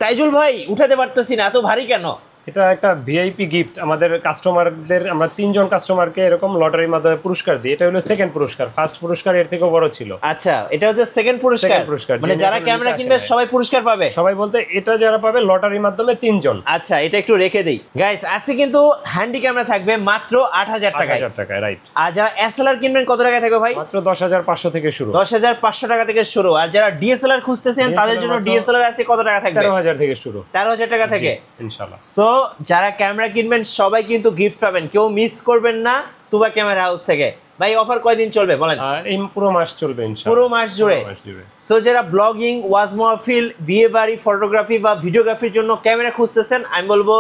তাইজুল ভাই উঠাতে পারতেছি না, এত ভারী কেন? এটা একটা ভিআইপি গিফট আমাদের কাস্টমারদের। আমরা 3 জন কাস্টমারকে এরকম লটারির মাধ্যমে পুরস্কার দিই। এটা হলো সেকেন্ড পুরস্কার, ফার্স্ট পুরস্কার এর থেকেও বড় ছিল। আচ্ছা, এটা হচ্ছে সেকেন্ড পুরস্কার। মানে যারা ক্যামেরা কিনবে সবাই পুরস্কার পাবে? সবাই বলতে এটা যারা পাবে লটারির মাধ্যমে 3 জন। আচ্ছা, এটা একটু রেখে দেই গাইস। আজকে কিন্তু হ্যান্ডি ক্যামেরা থাকবে মাত্র 8000 টাকায়। 8000 টাকায়, রাইট। আর যারা এসএলআর কিনবেন কত টাকায় থাকবে ভাই? মাত্র 10500 থেকে শুরু। 10500 টাকা থেকে শুরু। আর যারা ডিএসএলআর খুঁজতেছেন তাদের জন্য ডিএসএলআর আছে কত টাকা থাকবে? 13000 থেকে শুরু। 13000 টাকা থেকে ইনশাআল্লাহ। সো যারা ক্যামেরা কিনবেন সবাই কিন্তু গিফট পাবেন, কেউ মিস করবেন না তুবা ক্যামেরা হাউস থেকে। ভাই অফার কয়দিন চলবে বলেন? এই পুরো মাস চলবে ইনশাআল্লাহ, পুরো মাস জুড়ে। সো যারা ব্লগিং, ওয়াজ মাহফিল, বিয়ে বাড়ি, ফটোগ্রাফি বা ভিডিওগ্রাফির জন্য ক্যামেরা খুঁজতেছেন, আমি বলবো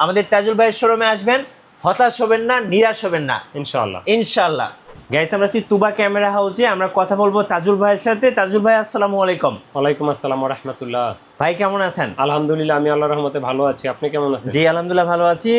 আমাদের তাজুল ভাইয়ের শোরুমে আসবেন। হতাশ হবেন না, নিরাশ হবেন না ইনশাআল্লাহ। ইনশাআল্লাহ গাইস, আমরা আছি তুবা ক্যামেরা হাউসে। আমরা কথা বলবো তাজুল ভাইয়ের সাথে। তাজুল ভাই আসসালামু আলাইকুম। ওয়ালাইকুম আসসালাম ওয়া রাহমাতুল্লাহ। ভাই কেমন আছেন? আলহামদুলিল্লাহ, আমি আল্লাহর রহমতে ভালো আছি। আপনি কেমন আছেন? জি আলহামদুলিল্লাহ ভালো আছি।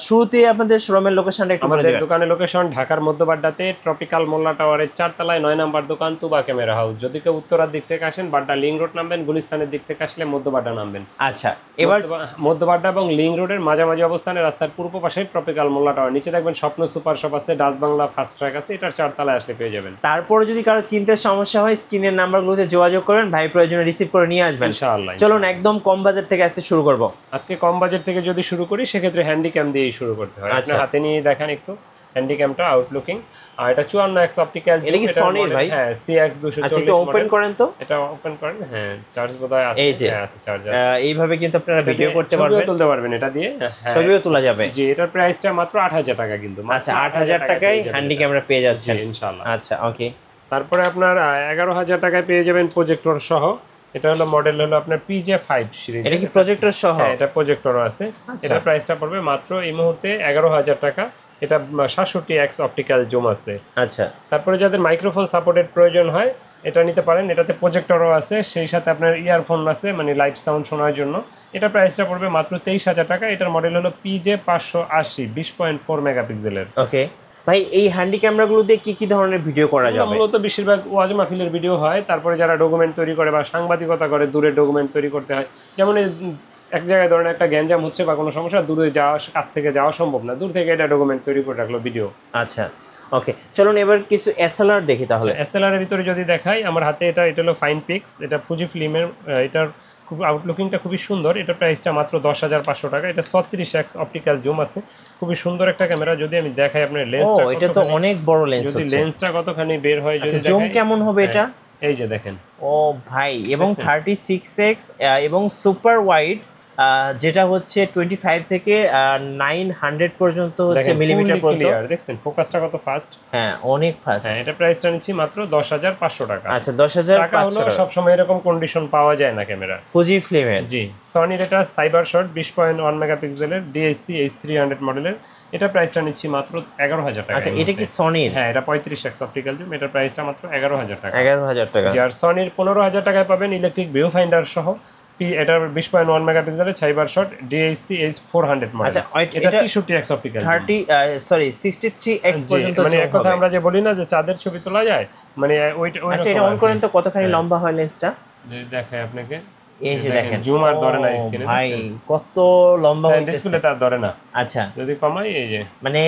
শুরুতে আপনাদের শোরুমের লোকেশনটা একটু বলে দিবেন। আমাদের দোকানের লোকেশন ঢাকার মধ্যবাড্ডাতে ট্রপিক্যাল মোল্লা টাওয়ারের 4 তলায় 9 নম্বর দোকান তুবা ক্যামেরা হাউস। যদি কেউ উত্তরার দিক থেকে আসেন বাড্ডা লিং রোড নামবেন, গুলিস্তানের দিক থেকে আসলে মধ্যবাড্ডা নামবেন। আচ্ছা, এবার মধ্যবাড্ডা এবং লিং রোডের মাঝামাঝি অবস্থানে রাস্তার পূর্ব পাশে ট্রপিক্যাল মোল্লা টাওয়ার, নিচে দেখবেন স্বপ্ন সুপার শপ আছে, ডাচ বাংলা ফাস্ট ট্র্যাক আছে, এটার 4 তলায় আসলে পেয়ে যাবেন। তারপরে যদি কারো চিন্তার সমস্যা হয় স্ক্রিনের নাম্বারগুলোতে যোগাযোগ করেন, ভাই প্রয়োজনে রিসিভ করে নিয়ে আসবেন ইনশাআল্লাহ। চলুন একদম কম বাজেট থেকে আজকে শুরু করব। আজকে কম বাজেট থেকে যদি শুরু করি সেক্ষেত্রে হ্যান্ডিক্যাম দিয়েই শুরু করতে হয়। আপনি হাতে নিয়ে দেখেন একটু হ্যান্ডিক্যামটা আউটলুকিং। আর এটা 54x অপটিক্যাল। এটা কি সনির ভাই? হ্যাঁ, CX240। আচ্ছা, এটা ওপেন করেন তো। এটা ওপেন করেন। হ্যাঁ, চার্জ বোধহয় আছে। হ্যাঁ আছে, চার্জ আছে। এইভাবে কিন্তু আপনারা ভিডিও করতে পারবেন, ছবিও তুলতে পারবেন এটা দিয়ে। হ্যাঁ, ছবিও তোলা যাবে। জি, এটার প্রাইসটা মাত্র 8000 টাকা কিন্তু। আচ্ছা, 8000 টাকায় হ্যান্ডি ক্যামেরা পেয়ে যাচ্ছেন ইনশাআল্লাহ। আচ্ছা ওকে। তারপরে আপনার 11000 টাকায় পেয়ে যাবেন প্রজেক্টর সহ। এটা হলো মডেল হলো আপনার PJ5 সিরিজ। এটা কি প্রজেক্টর সহ? হ্যাঁ, এটা প্রজেক্টরও আছে। এটা প্রাইসটা পড়বে মাত্র এই মুহূর্তে 11000 টাকা। এটা 67x অপটিক্যাল জুম আছে। আচ্ছা, তারপরে যাদের মাইক্রোফোন সাপোর্টেড প্রয়োজন হয় এটা নিতে পারেন। এটাতে প্রজেক্টরও আছে, সেই সাথে আপনার ইয়ারফোন আছে, মানে লাইভ সাউন্ড শোনার জন্য। এটা প্রাইসটা পড়বে মাত্র 23000 টাকা। এটার মডেল হলো PJ580 20.4 মেগাপিক্সেলের। ওকে ভাই, এই হ্যান্ডি ক্যামেরাগুলো দিয়ে কি কি ধরনের ভিডিও করা যাবে? মূলত বেশিরভাগ ওয়াজ মাহফিলের ভিডিও হয়। তারপরে যারা ডকুমেন্ট তৈরি করে বা সাংবাদিকতা করে, দূরে ডকুমেন্ট তৈরি করতে হয়। যেমন এক জায়গায় ধরেন একটা গ্যাঞ্জাম হচ্ছে বা কোনো সমস্যা, দূরে যাওয়া, কাছ থেকে যাওয়া সম্ভব না, দূর থেকে এটা ডকুমেন্ট তৈরি করে রাখলো ভিডিও। আচ্ছা ওকে, চলুন এবার কিছু এসএলআর দেখি তাহলে। এসএলআর এর ভিতরে যদি দেখাই, আমার হাতে এটা হলো ফাইন পিক্স। এটা ফুজি ফিল্মের। এটার খুব আউটলুকিংটা খুবই সুন্দর। এটা প্রাইসটা মাত্র 10500 টাকা। এটা 36x অপটিক্যাল জুম আছে, খুবই সুন্দর একটা ক্যামেরা। যদি আমি দেখাই আপনার লেন্সটা, এটা তো অনেক বড় লেন্স হচ্ছে। যদি লেন্সটা কতখানি বের হয়, যদি জুম কেমন হবে এটা? এই যে দেখেন। ও ভাই, এবং 36x এবং সুপার ওয়াইড, যেটা হচ্ছে 25 থেকে 900 পর্যন্ত হচ্ছে মিলিমিটার পর্যন্ত। দেখছেন ফোকাসটা কত ফাস্ট? হ্যাঁ, অনেক ফাস্ট। হ্যাঁ, এটা প্রাইসটা নিচ্ছি মাত্র 10500 টাকা। আচ্ছা, 10500 টাকা হলো সব সময় এরকম কন্ডিশন পাওয়া যায় না ক্যামেরা। ফুজি ফিল্মের। জি, সনির এটা সাইবার শট 20.1 মেগাপিক্সেলের DSC H300 মডেলের। এটা প্রাইসটা নিচ্ছি মাত্র 11000 টাকা। আচ্ছা, এটা কি সনির? হ্যাঁ, এটা 35x অপটিক্যাল জুম। এটার প্রাইসটা মাত্র 11000 টাকা। 11000 টাকা। জি, আর সনির 15000 টাকায় পাবেন ইলেকট্রিক ভিউ ফাইন্ডার সহ। এটা 20.1 মেগাপিক্সেলের cyber shot DSC H400 model. আচ্ছা, এটা 63x অপটিক্যাল। 63x পর্যন্ত। মানে এক কথা আমরা যে বলি না যে চাঁদের ছবি তোলা যায়, মানে ওইটা। আচ্ছা, এটা অন করেন তো কতখানি লম্বা হয় লেন্সটা? দেখাই আপনাকে। এই যে দেখেন, জুম আর ধরে না স্ক্রিনে। ভাই কত লম্বা হইছে, ডিসপ্লে তার ধরে না। আচ্ছা, যদি কমাই, এই যে মানে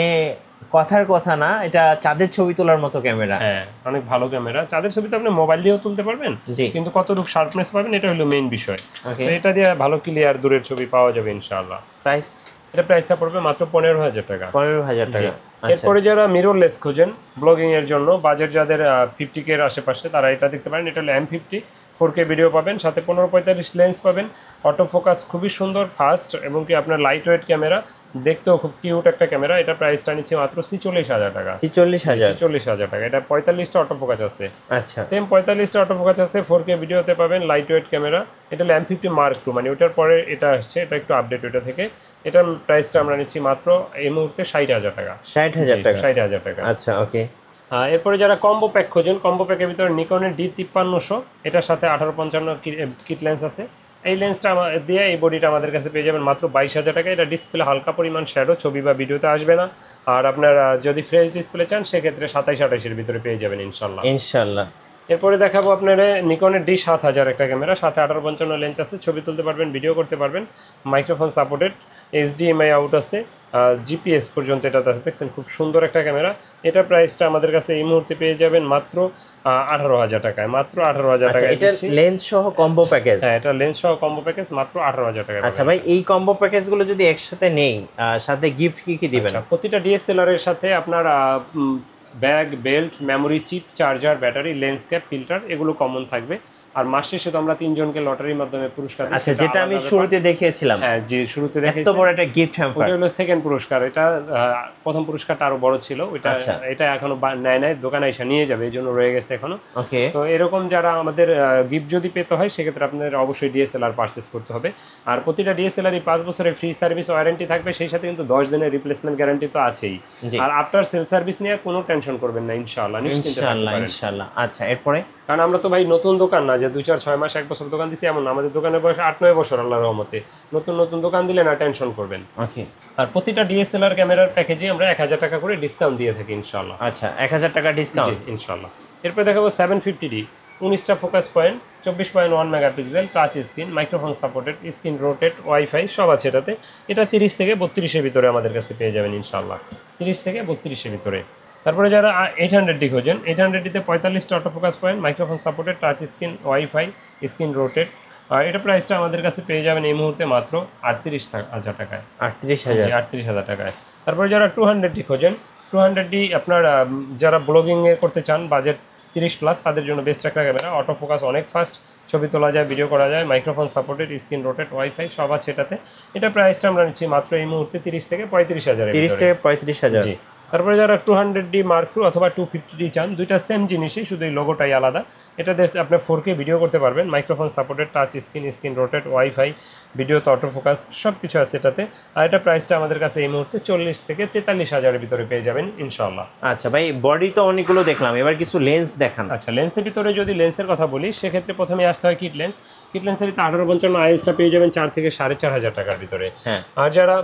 কথার কথা না, এটা চাঁদের ছবি তোলার মতো ক্যামেরা। হ্যাঁ, অনেক ভালো ক্যামেরা। চাঁদের ছবি তো আপনি মোবাইল দিয়েও তুলতে পারবেন, কিন্তু কতটুকু শার্পনেস পাবেন এটা হলো মেইন বিষয়। তো এটা দিয়ে ভালো ক্লিয়ার দূরের ছবি পাওয়া যাবে ইনশাআল্লাহ। প্রাইস? এটা প্রাইসটা পড়বে মাত্র 15000 টাকা। 15000 টাকা। এরপরে যারা মিররলেস খোঁজেন ব্লগিং এর জন্য, বাজেট যাদের 50K এর আশেপাশে, তারা এটা দেখতে পারেন। এটা হলো M50 4K ভিডিও পাবেন, সাথে 15-45 লেন্স পাবেন, অটো ফোকাস খুবই সুন্দর, ফাস্ট, এবং কি আপনার লাইট ওয়েট ক্যামেরা, দেখতেও খুব কিউট একটা ক্যামেরা। এটা প্রাইসটা নিচ্ছে মাত্র 46000 টাকা। 46000 টাকা। এটা 45টা অটো ফোকাস আছে। আচ্ছা, সেম 45টা অটো ফোকাস আছে, 4K ভিডিওতে পাবেন, লাইট ওয়েট ক্যামেরা। এটা হলো M50 Mark II, মানে ওটার পরে এটা আসছে, এটা একটু আপডেট ওটা থেকে। এটার প্রাইসটা আমরা নিচ্ছি মাত্র এই মুহূর্তে 60000 টাকা। 60000 টাকা। 60000 টাকা। আচ্ছা ওকে। এরপরে যারা কম্বো প্যাক খোঁজেন, কম্বো প্যাকের ভিতরে নিকনের D5300, এটার সাথে 1855 কিট লেন্স আছে। এই লেন্সটা দিয়ে এই বডিটা আমাদের কাছে পেয়ে যাবেন মাত্র 22000 টাকা। এটা ডিসপ্লে হালকা পরিমাণ শ্যাডো, ছবি বা ভিডিওতে আসবে না। আর আপনার যদি ফ্রেশ ডিসপ্লে চান সেক্ষেত্রে 27-28 এর ভিতরে পেয়ে যাবেন ইনশাল্লাহ। এরপরে দেখাবো আপনার নিকনের D7000 একটা ক্যামেরা, সাথে 1855 লেন্স আছে, ছবি তুলতে পারবেন, ভিডিও করতে পারবেন, মাইক্রোফোন সাপোর্টেড, HDMI আউট আছে, GPS পর্যন্ত এটাতে আছে। দেখছেন খুব সুন্দর একটা ক্যামেরা। এটা প্রাইসটা আমাদের কাছে এই মুহূর্তে পেয়ে যাবেন মাত্র 18,000 টাকায়, মাত্র 18,000 আচ্ছা, টাকায় এটা দিচ্ছি। লেন্স সহ কম্বো প্যাকেজ? হ্যাঁ, এটা লেন্স সহ কম্বো প্যাকেজ মাত্র 18,000 টাকা। আচ্ছা ভাই, এই কম্বো প্যাকেজগুলো যদি একসাথে নেই, সাথে গিফট কি কি দিবেন? আচ্ছা, প্রতিটা DSLR এর সাথে আপনার bag, belt, memory chip, charger, battery, lens cap, filter এগুলো কমন থাকবে। আর মাস শেষে তো আমরা 3 জনকে লটারির মাধ্যমে পুরস্কার দিই। আচ্ছা, যেটা আমি শুরুতে দেখিয়েছিলাম। হ্যাঁ, যে শুরুতে এত বড় একটা গিফট হ্যাম্পার, ওটা হলো সেকেন্ড পুরস্কার। এটা প্রথম পুরস্কারটা আরো বড় ছিল, ওইটা এটা এখনো নেয় নাই, দোকানে এসে নিয়ে যাবে, এই জন্য রয়ে গেছে এখনো। ওকে। তো এরকম যারা আমাদের গিফট যদি পেতে হয় সেক্ষেত্রে আপনাদের অবশ্যই DSLR পারচেস করতে হবে। আর প্রতিটা DSLR 5 বছরের ফ্রি সার্ভিস ওয়ারেন্টি থাকবে, সেই সাথে কিন্তু 10 দিনের রিপ্লেসমেন্ট গ্যারান্টি তো আছেই। আর আফটার সেল সার্ভিস নিয়ে কোনো টেনশন করবেন না, ইনশাআল্লাহ, নিশ্চিন্তে থাকতে পারেন। ইনশাআল্লাহ। আচ্ছা, এরপরে? কারণ আমরা তো ভাই নতুন দোকান না যে 2, 4, 6 মাস 1 বছর দোকান দিছি এমন না, আমাদের দোকানের বয়স 8-9 বছর আল্লাহর রহমতে। নতুন দোকান দিলে না টেনশন করবেন। ওকে। আর প্রতিটা DSLR ক্যামেরার প্যাকেজে আমরা 1000 টাকা করে ডিসকাউন্ট দিয়ে থাকি ইনশাআল্লাহ। আচ্ছা, 1000 টাকা ডিসকাউন্ট ইনশাআল্লাহ। এরপর দেখাবো 750D, 19টা focus point, 24.1 megapixel, touch screen, microphone supported, screen rotate, wifi সব আছে এটাতে। এটা 30 থেকে 32 এর ভিতরে আমাদের কাছে পেয়ে যাবেন ইনশাআল্লাহ, 30 থেকে 32 এর ভিতরে। তারপরে যারা 800D খোঁজেন, 800Dতে 45টা autofocus point, microphone supported, touch screen, wifi, screen rotate. এটা প্রাইসটা আমাদের কাছে পেয়ে যাবেন এই মুহূর্তে মাত্র 38,000 টাকায়। 38,000 টাকায়। তারপরে যারা 200D খোঁজেন, 200D আপনার যারা ব্লগিং করতে চান, বাজেট 30+ তাদের জন্য বেস্ট একটা ক্যামেরা। অটোফোকাস অনেক ফাস্ট, ছবি তোলা যায়, ভিডিও করা যায়, microphone supported, screen rotate, wifi সব আছে এটাতে। এটা প্রাইসটা আমরা নিচ্ছি মাত্র এই মুহূর্তে 30 থেকে 35,000। 30 থেকে 35,000। জি। তারপরে যারা 200D Mark II অথবা 250D চান, দুইটা সেম জিনিসই, শুধু এই লোগোটাই আলাদা। এটাতে আপনি 4K ভিডিও করতে পারবেন, microphone supported, touch screen rotate, wifi, ভিডিওতে অটোফোকাস সব কিছু আছে এটাতে। আর এটা প্রাইসটা আমাদের কাছে এই মুহূর্তে 40 থেকে 43,000 ভিতরে পেয়ে যাবেন ইনশাআল্লাহ। আচ্ছা ভাই, বডি তো অনেকগুলো দেখলাম, এবার কিছু লেন্স দেখান। আচ্ছা, লেন্সের ভিতরে যদি লেন্সের কথা বলি সেক্ষেত্রে প্রথমে আসতে হয় কিট লেন্স। কিট লেন্সের ভিতরে 1855 IS-টা পেয়ে যাবেন 4 থেকে 4,500 টাকার ভিতরে। আর যারা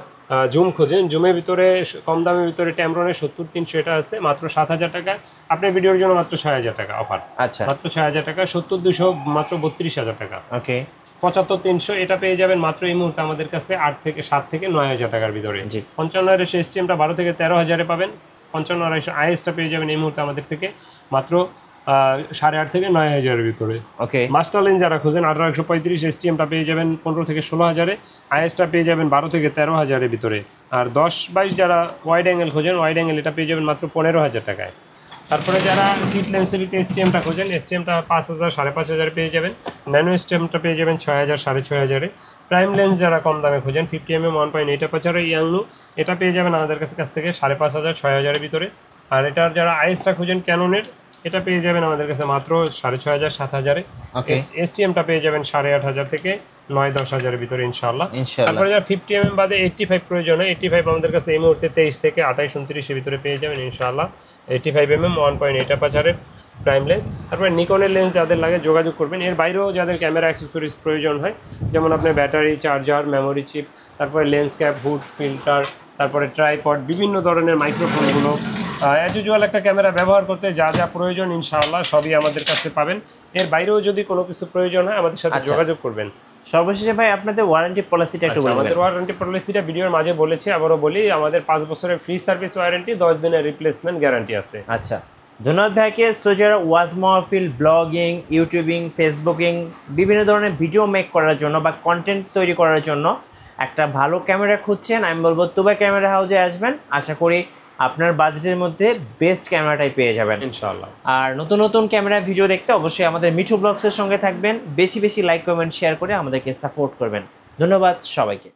জুম খোঁজেন, জুমের ভিতরে কম দামের ভিতরে ট্যামরনের 70-300 এটা আছে মাত্র 7,000 টাকা। আপনার ভিডিওর জন্য মাত্র 6,000 টাকা অফার। আচ্ছা, মাত্র 6,000 টাকা। 70-200 মাত্র 32,000 টাকা। ওকে। 75-300 এটা পেয়ে যাবেন মাত্র এই মুহূর্তে আমাদের কাছে 7 থেকে 9,000 টাকার ভিতরে। 55 STM-টা 12 থেকে 13,000-এ পাবেন। 55 IS-টা পেয়ে যাবেন এই মুহূর্তে আমাদের থেকে মাত্র 8.5 থেকে 9,000-এর ভিতরে। ওকে। মাস্টার লেন্স যারা খোঁজেন, 18-135 STM-টা পেয়ে যাবেন 15 থেকে 16,000-এ, IS-টা পেয়ে যাবেন 12 থেকে 13,000-এর ভিতরে। আর 10-22 যারা ওয়াইড অ্যাঙ্গেল খোঁজেন, ওয়াইড অ্যাঙ্গেল এটা পেয়ে যাবেন মাত্র 15,000 টাকায়। তারপরে যারা কিট লেন্সের ভিতরে STM-টা খোঁজেন, STM-টা 5,000 5,500 পেয়ে যাবেন। ন্যানো STM-টা পেয়ে যাবেন 6,000 6,500-এ। প্রাইম লেন্স যারা কম দামে খোঁজেন, 50mm 1.8 অ্যাপারচারের ইয়াংলু এটা পেয়ে যাবেন আমাদের কাছ থেকে 5,500 6,000-এর ভিতরে। আর এটার যারা IS-টা খোঁজেন ক্যাননের, এটা পেয়ে যাবেন আমাদের কাছে মাত্র 6,500 7,000-এ। STM-টা পেয়ে যাবেন 8,500 থেকে 9-10,000-এর ভিতরে ইনশাআল্লাহ। তারপরে যারা 50mm বাদে 85 প্রয়োজন হয়, 85 আমাদের কাছে এই মুহূর্তে 23 থেকে 28-29-এর ভিতরে পেয়ে যাবেন ইনশাআল্লাহ। 85mm 1.8 অ্যাপারচারের prime lens. তারপরে নিকনের লেন্স যাদের লাগে যোগাযোগ করবেন। এর বাইরেও যাদের ক্যামেরা অ্যাক্সেসরিজ প্রয়োজন হয়, যেমন আপনার ব্যাটারি, চার্জার, মেমোরি চিপ, তারপরে লেন্স ক্যাপ, হুড, ফিল্টার, তারপরে ট্রাইপড, বিভিন্ন ধরনের মাইক্রোফোনগুলো, অ্যাজ ইউজুয়াল একটা ক্যামেরা ব্যবহার করতে যা যা প্রয়োজন ইনশাআল্লাহ সবই আমাদের কাছে পাবেন। এর বাইরেও যদি কোনো কিছু প্রয়োজন হয় আমাদের সাথে যোগাযোগ করবেন। সর্বশেষে ভাই, আপনাদের ওয়ারেন্টি পলিসিটা একটু বলবেন? আমাদের ওয়ারেন্টি পলিসিটা ভিডিওর মাঝে বলেছি, আবারও বলি, আমাদের 5 বছরের ফ্রি সার্ভিস ওয়ারেন্টি, 10 দিনের রিপ্লেসমেন্ট গ্যারান্টি আছে। আচ্ছা, ধন্যবাদ ভাইকে। সো যারা ওয়াজ মাহফিল, ব্লগিং, ইউটিউবিং, ফেসবুকিং বিভিন্ন ধরনের ভিডিও মেক করার জন্য বা কন্টেন্ট তৈরি করার জন্য একটা ভালো ক্যামেরা খুঁজছেন, আমি বলবো তুবা ক্যামেরা হাউসে আসবেন। আশা করি আপনার বাজেটের মধ্যে বেস্ট ক্যামেরাটাই পেয়ে যাবেন ইনশাআল্লাহ। আর নতুন ক্যামেরা ভিডিও দেখতে অবশ্যই আমাদের মিঠু ব্লগসের সঙ্গে থাকবেন। বেশি লাইক, কমেন্ট, শেয়ার করে আমাদেরকে সাপোর্ট করবেন। ধন্যবাদ সবাইকে।